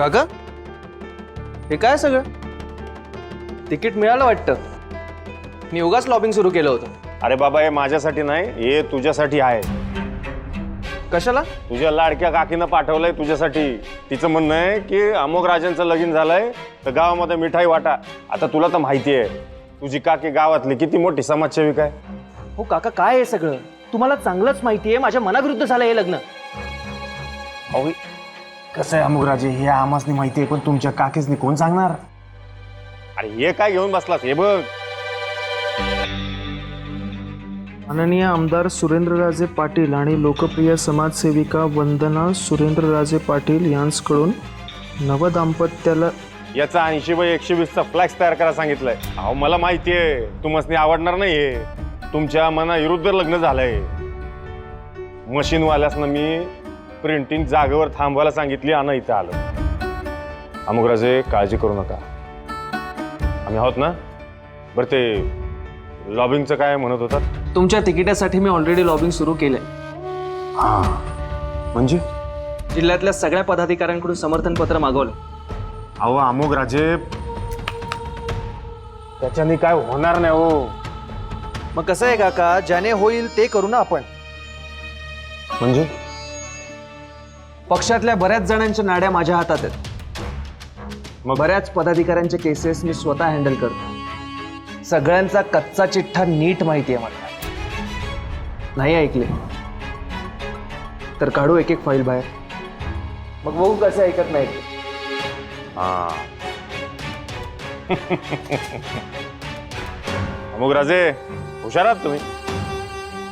काका हे काय सगळं? तिकीट मिळालं वाटतं. मी उगाच लॉबिंग सुरू केलं होतं. अरे बाबा, हे माझ्यासाठी नाही, हे तुझ्यासाठी आहे. कशाला? तुझ्या लाडक्या काकीनं पाठवलंय तुझ्यासाठी. तिचं म्हणणं आहे की अमोक राजांचं लगीन झालंय तर गावामध्ये मिठाई वाटा. आता तुला तर माहिती आहे तुझी काकी गावातली किती मोठी समाजसेविका आहे. हो काका, काय आहे सगळं? तुम्हाला चांगलंच माहिती आहे माझ्या मनाविरुद्ध झालं हे लग्न. अहो कसं आहे अमोक राजे, हे आम्हासनी माहिती आहे, पण तुमच्या काकीसनी कोण सांगणार? अरे हे काय घेऊन बसलास? हे बघ, माननीय आमदार सुरेंद्रराजे पाटील आणि लोकप्रिय समाजसेविका वंदना सुरेंद्रराजे पाटील यांच्याकडून नवदाम्पत्याला याचा 80/120चा फ्लॅक्स तयार करायला सांगितलंय. अहो मला माहिती आहे तुम्हासनी आवडणार नाही. हे तुमच्या मनाविरुद्ध लग्न झालंय. मशीनवाल्यासनं मी प्रिंटिंग जागेवर थांबवायला सांगितली आणि इथं आलो. अमोकराजे काळजी करू नका, आम्ही आहोत ना. बरं ते लॉबिंगचं काय म्हणत होतात? तुमच्या तिकिटासाठी मी ऑलरेडी लॉबिंग सुरू केलंय. म्हणजे जिल्ह्यातल्या सगळ्या पदाधिकाऱ्यांकडून समर्थन पत्र मागवलं. अहो अमोकराजे, त्याच्याने काय होणार नाही हो. मग कसं आहे काका, ज्याने होईल ते करू ना आपण. म्हणजे पक्षातल्या बऱ्याच जणांच्या नाड्या माझ्या हातात आहेत. मग बऱ्याच पदाधिकाऱ्यांचे केसेस मी स्वतः हँडल करतो. सगळ्यांचा कच्चा चिठ्ठा नीट माहिती आहे मला. नाही ऐकले तर काढू एक एक फाईल बाहेर, मग बघू कसं ऐकत नाही. अमोकराजे हुशार आहात तुम्ही.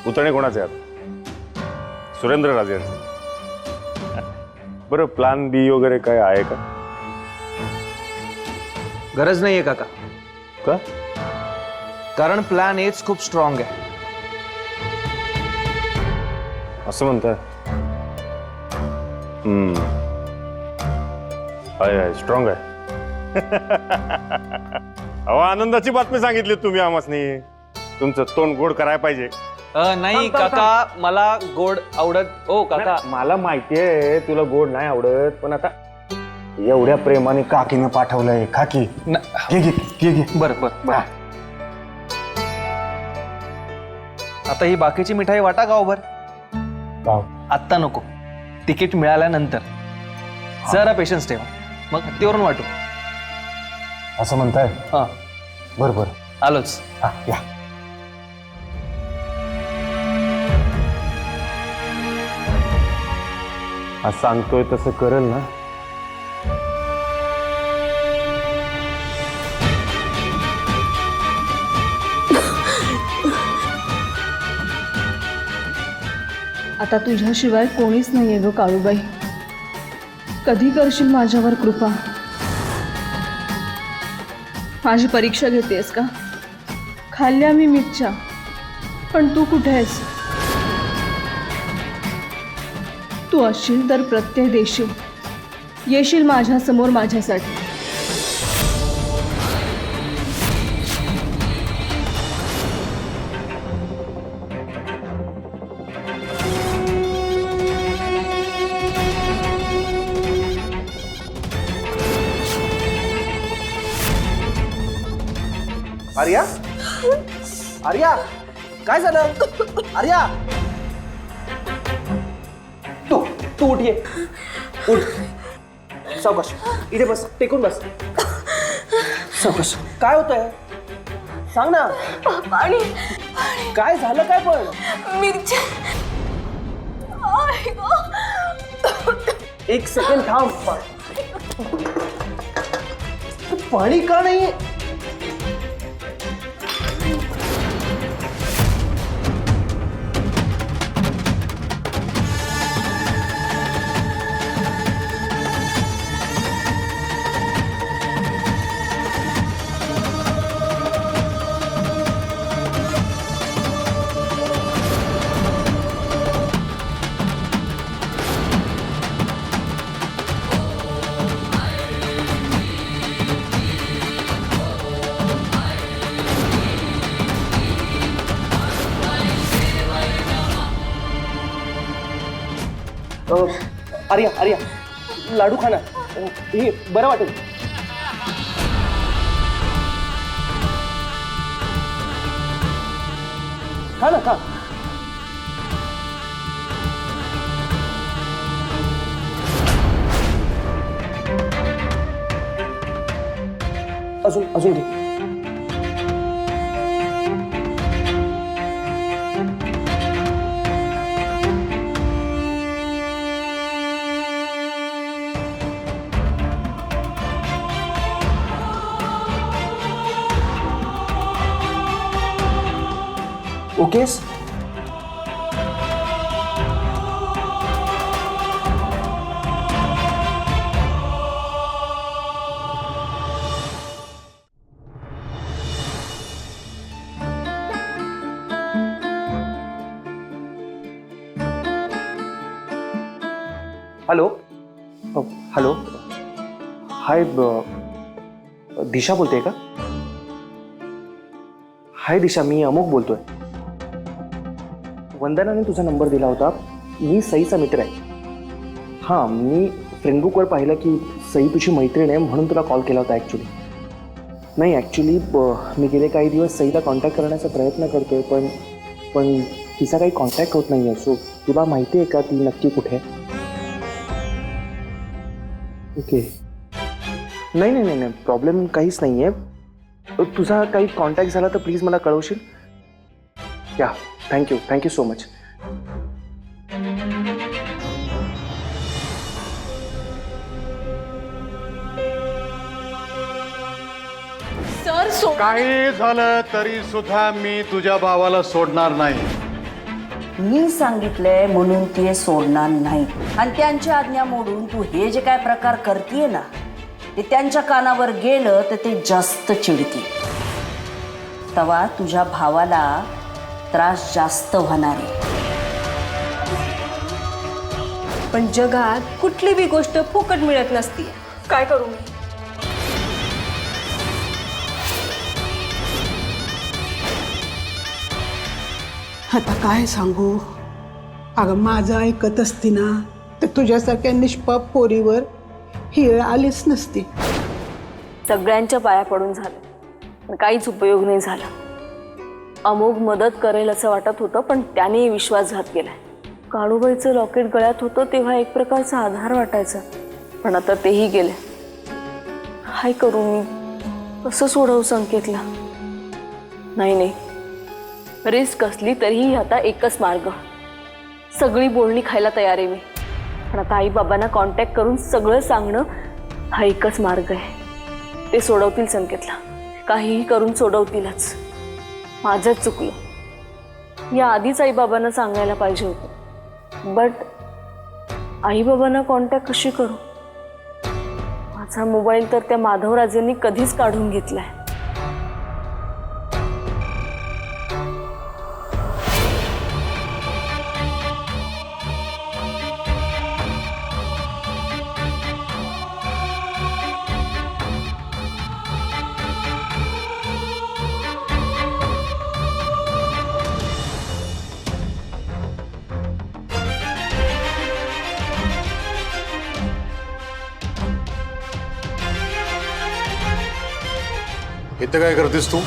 पुतणे कोणाचे आहात? सुरेंद्र राजे यांचे. बरं प्लॅन बी वगैरे काय आहे का? गरज नाहीये काका, का? कारण प्लॅन एच खूप स्ट्रॉंग आहे. असं म्हणताय? आहे स्ट्रॉंग आहे. अहो आनंदाची बातमी सांगितली तुम्ही आम्हासनी. तुमचं तोंड गोड करायला पाहिजे. नाही काका, मला गोड आवडत. ओ काका, मला माहिती आहे तुला गोड नाही आवडत, पण आता एवढ्या प्रेमाने काकीनं पाठवलंय. काकी घे घे घे घे. बरं बरं बरं. आता ही बाकीची मिठाई वाटा गावभर. आत्ता नको, तिकीट मिळाल्यानंतर. जरा पेशन्स ठेवा, मग हत्तीवरून वाटू. असं म्हणताय? हा बरं बरं, आलोच. या. आज सांगतोय तसं करेल ना? आता तुझ्याशिवाय कोणीच नाहीये ग काळूबाई. कधी करशील माझ्यावर कृपा? माझी परीक्षा घेतेस का? खाल्ल्या मी मिरच्या, पण तू कुठे आहेस? तू असशील तर प्रत्यय देशील, येशील माझ्यासमोर माझ्यासाठी. आर्या, आर्या, काय झालं? आर्या, तू तू उठ, ये उठ. सावकाश, इथे बस, टेकून बस. सावकाश. काय होतंय? सांग ना. पाणी. काय झालं काय? पण मिरच्या. एक सेकंड थांब. पाणी का नाही? आर्या, आर्या, लाडू खा ना. हे बरं वाटेल. खा ना खा. अजून अजून घे. ओकेस. हॅलो. हॅलो. हाय, दिशा बोलते का? हाय दिशा, मी अमोक बोलतोय. वंदनाने तुझा नंबर दिला होता. मी सईचा मित्र आहे. हां, मी फ्रेंडबुकवर पाहिलं की सई तुझी मैत्रीण आहे, म्हणून तुला कॉल केला होता ॲक्च्युली. नाही, ॲक्च्युली मी गेले काही दिवस सईला कॉन्टॅक्ट करण्याचा प्रयत्न करतोय, पण तिचा काही कॉन्टॅक्ट होत नाही आहे. सो तुला माहिती आहे का ती नक्की कुठे आहे? ओके. नाही नाही नाही नाही, प्रॉब्लेम काहीच नाही आहे. तुझा काही कॉन्टॅक्ट झाला तर प्लीज मला कळवशील? या, थँक्यू सो मच. सर काही झालं तरी सुद्धा मी तुझ्या भावाला सोडणार नाही. मी सांगितलंय म्हणून ते सोडणार नाही. आणि त्यांची आज्ञा मोडून तू हे जे काय प्रकार करतीये ना, ते त्यांच्या कानावर गेलं तर ते जास्त चिडतील. तेव्हा तुझ्या भावाला त्रास जास्त होणार आहे. पण जगात कुठली बी गोष्ट फुकट मिळत नसती. काय करू मी? आता काय सांगू. अगं माझं ऐकत असती ना तर तुझ्यासारख्या निष्पाप पोरीवर ही वेळ आलीच नसती. सगळ्यांच्या पाया पडून झालं, पण काहीच उपयोग नाही झाला. अमोघ मदत करेल असं वाटत होतं, पण त्याने विश्वासघात केलाय. काळूबाईचं लॉकेट गळ्यात होतं तेव्हा एक प्रकारचा आधार वाटायचा, पण आता तेही गेले. काय करू मी? कसं सोडवू संकेतला? नाही, रिस्क असली तरीही आता एकच मार्ग. सगळी बोलणी खायला तयार आहे मी, पण आता आई बाबांना कॉन्टॅक्ट करून सगळं सांगणं हा एकच मार्ग आहे. ते सोडवतील संकेतला, काहीही करून सोडवतीलच. माझंच चुकलं. या आधीच आई बाबांना सांगायला पाहिजे होतं, बट आई बाबांना कॉन्टॅक्ट कशी करू? माझा मोबाईल तर त्या माधवराजेंनी कधीच काढून घेतलाय. इथं काय करतेस तू?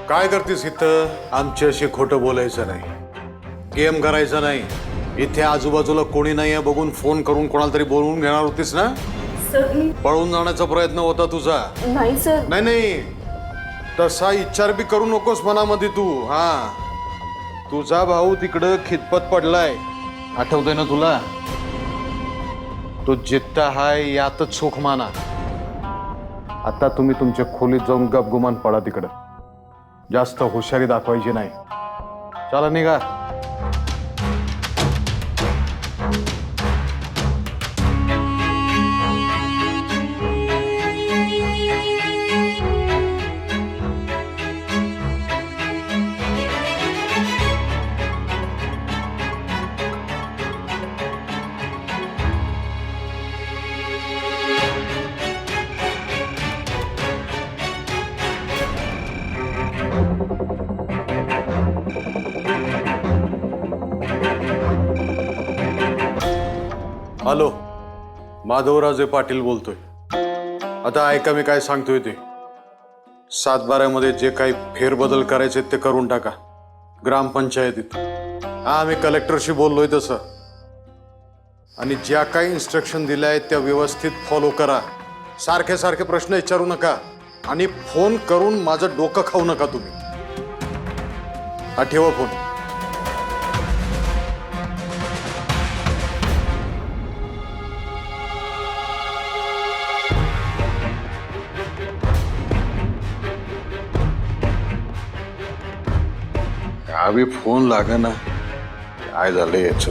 काय करतेस इथं? आमच्याशी खोटं बोलायचं नाही, गेम करायचं नाही. इथे आजूबाजूला कोणी नाही आहे बघून फोन करून कोणाला तरी बोलवून घेणार होतीस ना? सर मी पळून जाण्याचा प्रयत्न होता तुझा. नाही सर. नाही, तसा विचार बी करू नकोस मनामध्ये तू. हा, तुझा भाऊ तिकडं खितपत पडलाय, आठवतंय ना तुला? तो जित्ता हाय यातच सुख माना. आता तुम्ही तुमच्या खोलीत जाऊन गपगुमान पडा तिकडं. जास्त हुशारी दाखवायची नाही. चला निघा. हॅलो, माधवराजे पाटील बोलतोय. आता ऐका मी काय सांगतोय ते. 7-12 जे काही फेरबदल करायचे ते करून टाका ग्रामपंचायतीत. हा, मी कलेक्टरशी बोललोय तसं. आणि ज्या काही इन्स्ट्रक्शन दिल्या आहेत त्या व्यवस्थित फॉलो करा. सारखे सारखे प्रश्न विचारू नका आणि फोन करून माझं डोकं खाऊ नका तुम्ही. हा, ठेवा फोन. यावी फोन लागा ना. काय झालं याच?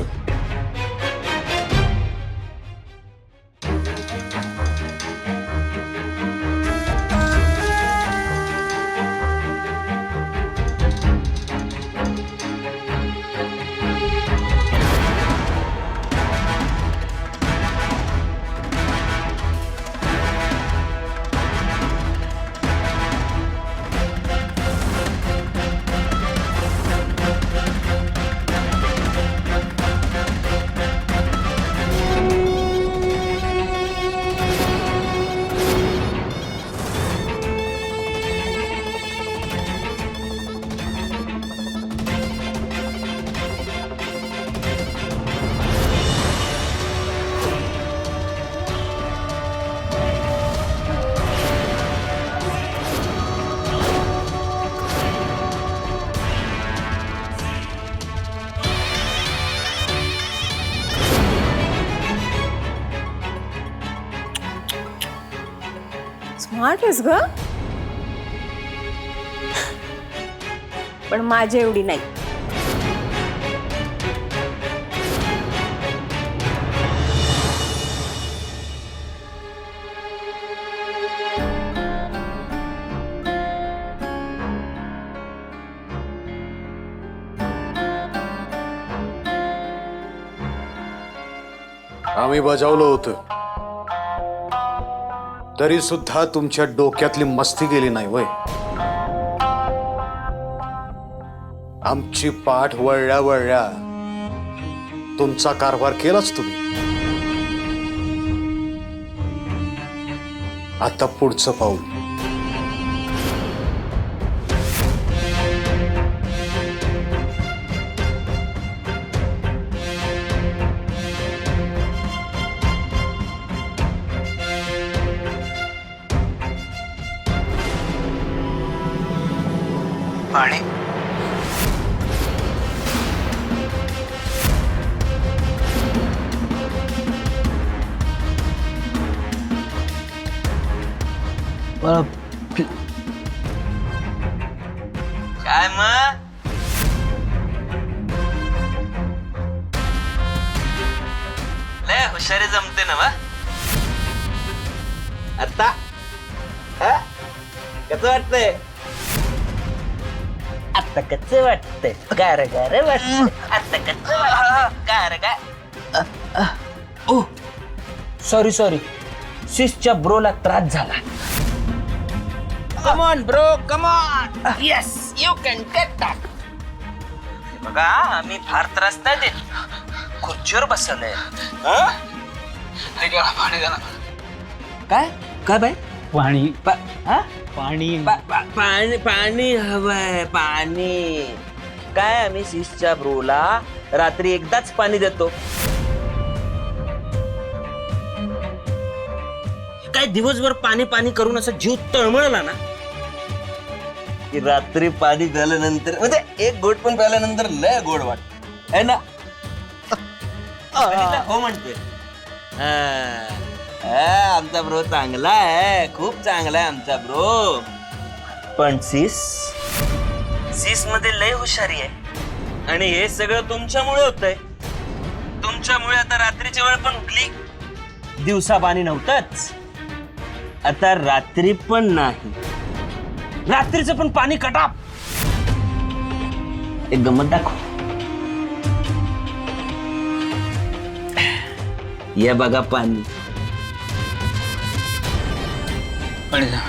स्मार्ट आहेस ग, पण माझी एवढी नाही. आम्ही बजावलं होतं तरी सुद्धा तुमच्या डोक्यातली मस्ती गेली नाही वय. आमची पाठ वळल्या वळल्या तुमचा कारभार केलाच तुम्ही. आता पुढचं पाऊल. पाणी काय मग लय हुशारी जमते ना वा आता. कसं वाटतंय आता? कसं वाटतंय? गार गार वाटतंय आता. कसं वाटतंय? गार गार. ओ सॉरी सॉरी, सिसच्या ब्रोला त्रास झाला. Come on bro, come on. Yes, you can get that. बघा, आम्ही फार त्रास नाही देत. खुर्चीवर बसलोय. पाणी द्या ना. काय काय बाई? पाणी हा? पाणी पाणी पाणी हवंय, पाणी. काय आम्ही सिसच्या ब्रोला रात्री एकदाच पाणी देतो. काय दिवसभर पाणी पाणी करून असं जीव तळमळला ना की रात्री पाणी प्याल्यानंतर म्हणजे एक घोट पण प्याल्यानंतर लय गोड वाटत है ना. हो म्हणते. आमचा ब्रो चांगला आहे, खूप चांगला आहे आमचा ब्रो. पण सीस मध्ये लय हुशारी आहे आणि हे सगळं तुमच्यामुळे होतंय. तुमच्यामुळे आता रात्रीची वेळ पण उठली. दिवसा पाणी नव्हतंच, आता रात्री पण नाही. रात्रीचं पण पाणी कटाप. एक गंमत दाखव. या बघा पाणी. पाणी द्या,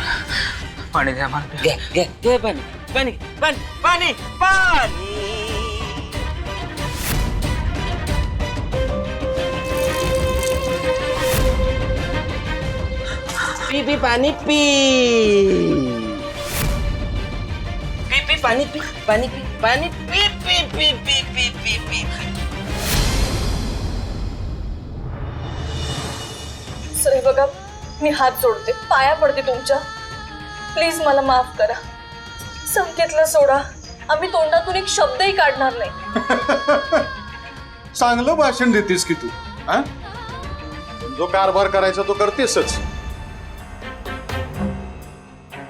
पाणी द्या मला. घे घे घे पाणी पाणी पाणी पाणी पाणी. पी पी पाणी पी पी पी पाणी पी पाणी पी पाणी P P P P P P P sir हे बघा, मी हात जोडते, पाया पडते तुमच्या. प्लीज मला माफ करा. संकेतला सोडा. आम्ही तोंडातून एक शब्दही काढणार नाही. चांगलं भाषण देतेस की तू. हा? जो कारभार करायचा तो करतेसच.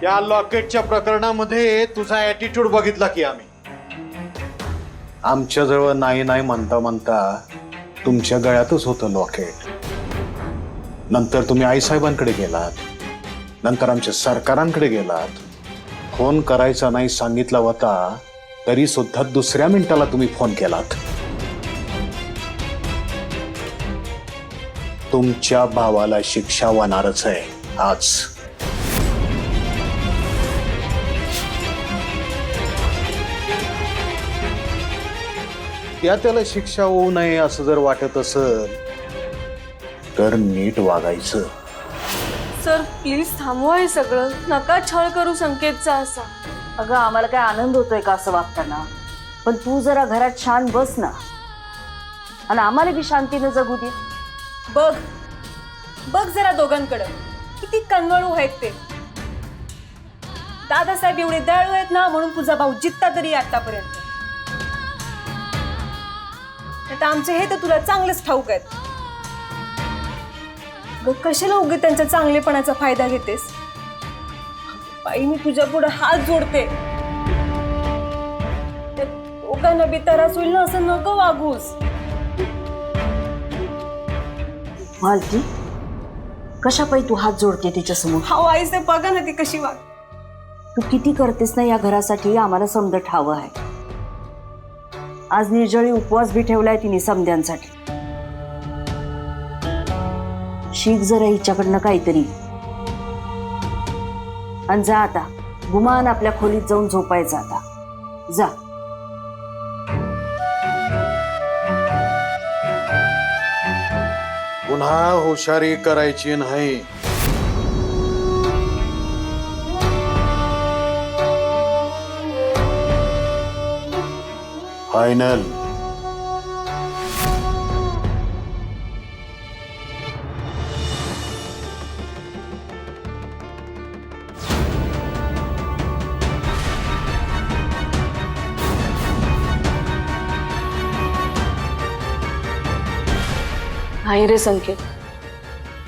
या लॉकेटच्या प्रकरणामध्ये तुझा ऍटिट्यूड बघितला की आम्ही. आमच्या जवळ नाही नाही म्हणता म्हणता तुमच्या गळ्यातच होतं लॉकेट. नंतर तुम्ही आईसाहेबांकडे गेलात, नंतर आमच्या सरकारांकडे गेलात. फोन करायचा नाही सांगितला होता तरी सुद्धा दुसऱ्या मिनिटाला तुम्ही फोन केलात. तुमच्या भावाला शिक्षा होणारच आहे आज. त्याला शिक्षा होऊ नये असं जर वाटत असेल तर नीट वागायचं. सर प्लीज थांबवा हे सगळं. नका छळ करू संकेतचा असा. अगं आम्हाला काय आनंद होतोय का असं वागताना? पण तू जरा घरात शांत बस ना, आणि आम्हाला बी शांतीनं जगू दे. बघ बघ जरा दोघांकडं किती कन्नळू आहेत ते. दादासाहेब एवढे दयाळू आहेत ना, म्हणून तुझा भाऊ जित्ता तरी आतापर्यंत. आता आमचे हे तर तुला चांगलंच ठाऊक आहेत. कशाला उगे त्यांच्या चांगलेपणाचा फायदा घेतेस? बाई मी तुझ्या पुढे हात जोडते. दोघांना बी त्रास होईल ना, असं नको वागूस. मालती कशा पायी तू हात जोडते तिच्यासमोर? हा आईचे बघा ना ती कशी वाग. तू किती करतेस ना या घरासाठी आम्हाला समजत हवं आहे. आज निर्जळी उपवास बी ठेवलाय तिने समद्यांसाठी. शीख जरा हिच्याकडनं काहीतरी. आणि जा आता गुमान आपल्या खोलीत जाऊन झोपायचं. आता जा. पुन्हा हुशारी करायची नाही. फायनल. नाही रे संकेत,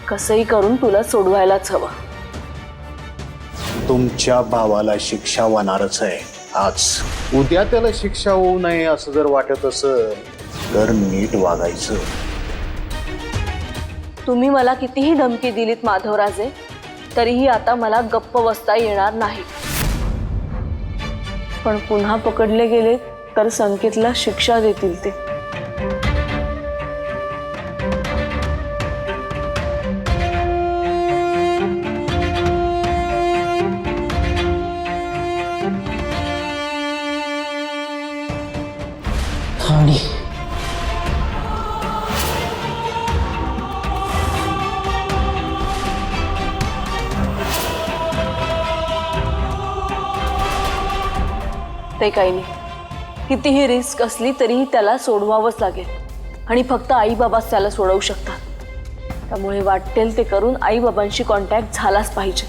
कसंही करून तुला सोडवायलाच हवं. तुमच्या भावाला शिक्षा होणारच आहे आज. उद्या त्याला शिक्षा होऊ नये असं जर वाटत असेल तर नीट वागायचं. तुम्ही मला कितीही धमकी दिलीत माधवराजे, तरीही आता मला गप्प बसता येणार नाही. पण पुन्हा पकडले गेले तर संकेतला शिक्षा देतील ते. ते काही नाही. कितीही रिस्क असली तरीही त्याला सोडवावंच लागेल. आणि फक्त आई बाबाच त्याला सोडवू शकतात. त्यामुळे वाटेल ते करून आई बाबांशी कॉन्टॅक्ट झालाच पाहिजे.